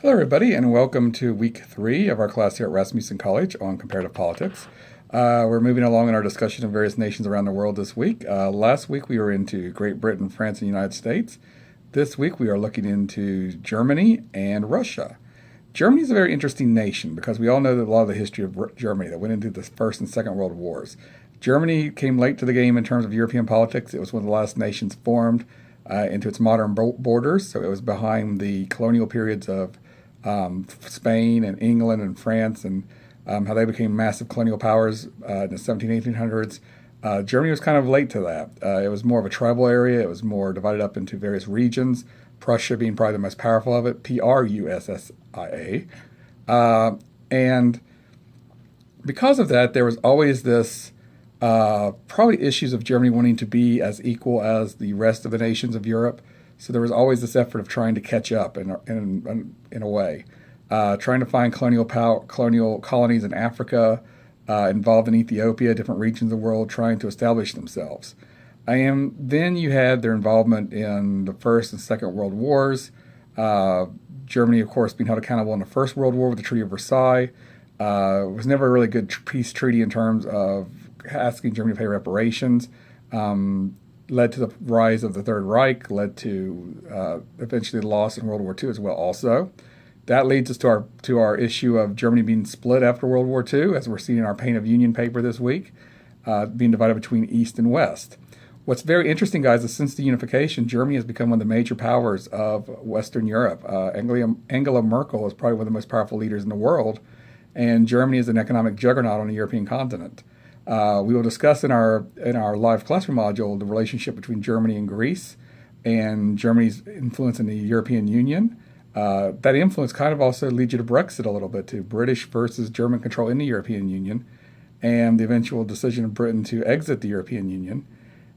Hello, everybody, and welcome to week 3 of our class here at Rasmussen College on comparative politics. We're moving along in our discussion of various nations around the world this week. Last week we were into Great Britain, France, and the United States. This week we are looking into Germany and Russia. Germany is a very interesting nation because we all know that a lot of the history of Germany that went into the First and Second World Wars. Germany came late to the game in terms of European politics. It was one of the last nations formed into its modern borders, so it was behind the colonial periods of Spain and England and France and how they became massive colonial powers in the 1800s. Germany was kind of late to that. It was more of a tribal area. It was more divided up into various regions, Prussia being probably the most powerful of it, Prussia. And because of that, there was always this probably issues of Germany wanting to be as equal as the rest of the nations of Europe. So there was always this effort of trying to catch up in a way, trying to find colonial colonies in Africa, involved in Ethiopia, different regions of the world, trying to establish themselves. And then you had their involvement in the First and Second World Wars. Germany, of course, being held accountable in the First World War with the Treaty of Versailles. It was never a really good peace treaty in terms of asking Germany to pay reparations. Led to the rise of the Third Reich, led to eventually the loss in World War II as well also. That leads us to our issue of Germany being split after World War II, as we're seeing in our Pain of Union paper this week, being divided between East and West. What's very interesting, guys, is since the unification, Germany has become one of the major powers of Western Europe. Angela Merkel is probably one of the most powerful leaders in the world, and Germany is an economic juggernaut on the European continent. We will discuss in our live classroom module the relationship between Germany and Greece and Germany's influence in the European Union. That influence kind of also leads you to Brexit a little bit, to British versus German control in the European Union, and the eventual decision of Britain to exit the European Union,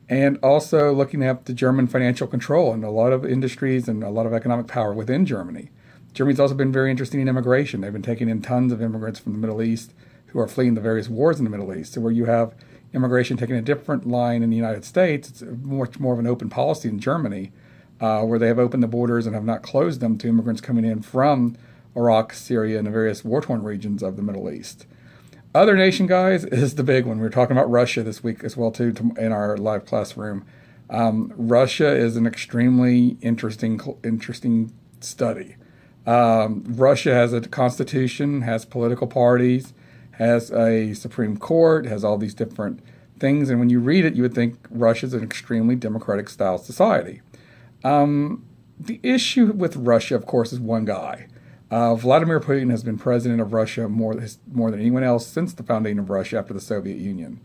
and also looking at the German financial control and a lot of industries and a lot of economic power within Germany. Germany's also been very interesting in immigration. They've been taking in tons of immigrants from the Middle East who are fleeing the various wars in the Middle East. So where you have immigration taking a different line in the United States, it's much more of an open policy in Germany, where they have opened the borders and have not closed them to immigrants coming in from Iraq, Syria, and the various war-torn regions of the Middle East. Other nation, guys, is the big one. We're talking about Russia this week as well, too, in our live classroom. Russia is an extremely interesting study. Russia has a constitution, has political parties, has a Supreme Court, has all these different things. And when you read it, you would think Russia's an extremely democratic style society. The issue with Russia, of course, is one guy. Vladimir Putin has been president of Russia more than anyone else since the founding of Russia after the Soviet Union.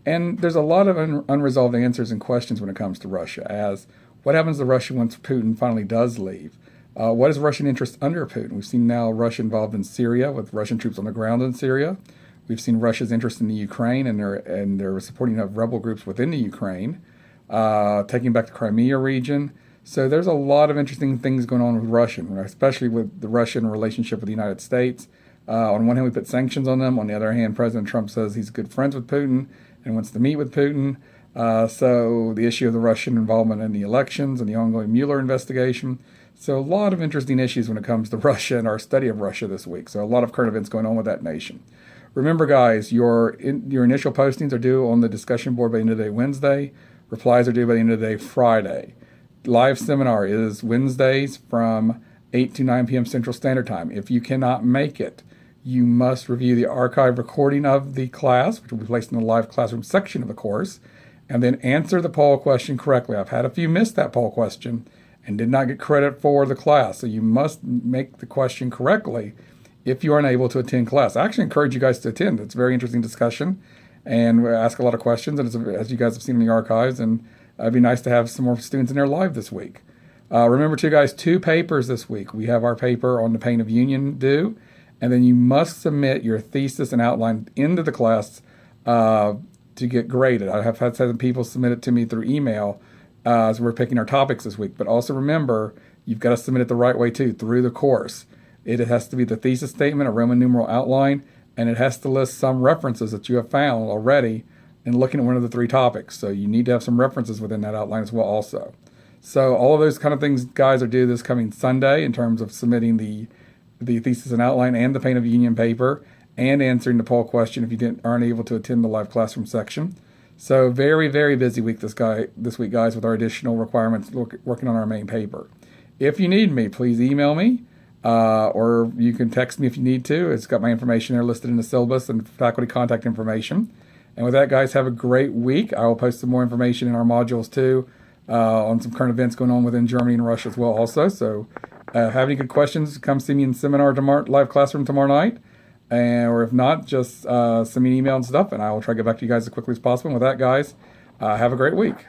And there's a lot of unresolved answers and questions when it comes to Russia, as what happens to Russia once Putin finally does leave? What is Russian interest under Putin? We've seen now Russia involved in Syria with Russian troops on the ground in Syria. We've seen Russia's interest in the Ukraine and their supporting of rebel groups within the Ukraine, taking back the Crimea region. So there's a lot of interesting things going on with Russia, especially with the Russian relationship with the United States. On one hand, we put sanctions on them. On the other hand, President Trump says he's good friends with Putin and wants to meet with Putin. So the issue of the Russian involvement in the elections and the ongoing Mueller investigation. So a lot of interesting issues when it comes to Russia and our study of Russia this week. So a lot of current events going on with that nation. Remember, guys, your initial postings are due on the discussion board by the end of the day Wednesday. Replies are due by the end of the day Friday. Live seminar is Wednesdays from 8 to 9 p.m. Central Standard Time. If you cannot make it, you must review the archive recording of the class, which will be placed in the live classroom section of the course, and then answer the poll question correctly. I've had a few miss that poll question and did not get credit for the class. So you must make the question correctly if you are unable to attend class. I actually encourage you guys to attend. It's a very interesting discussion, and we ask a lot of questions, and as you guys have seen in the archives, and it'd be nice to have some more students in there live this week. Remember, too, guys, 2 papers this week. We have our paper on the Pain of Union due, and then you must submit your thesis and outline into the class to get graded. I have had some people submit it to me through email as we're picking our topics this week. But also remember, you've got to submit it the right way, too, through the course. It has to be the thesis statement, a Roman numeral outline, and it has to list some references that you have found already in looking at one of the 3 topics. So you need to have some references within that outline as well also. So all of those kind of things, guys, are due this coming Sunday in terms of submitting the the thesis and outline and the paint of union paper, and answering the poll question if you aren't able to attend the live classroom section. So very, very busy week this week, guys, with our additional requirements working on our main paper. If you need me, please email me, or you can text me if you need to. It's got my information there listed in the syllabus and faculty contact information. And with that, guys, have a great week. I will post some more information in our modules too, on some current events going on within Germany and Russia as well also. So have any good questions, come see me in seminar tomorrow, live classroom tomorrow night. Or if not, just send me an email and stuff, and I will try to get back to you guys as quickly as possible. And with that, guys, have a great week.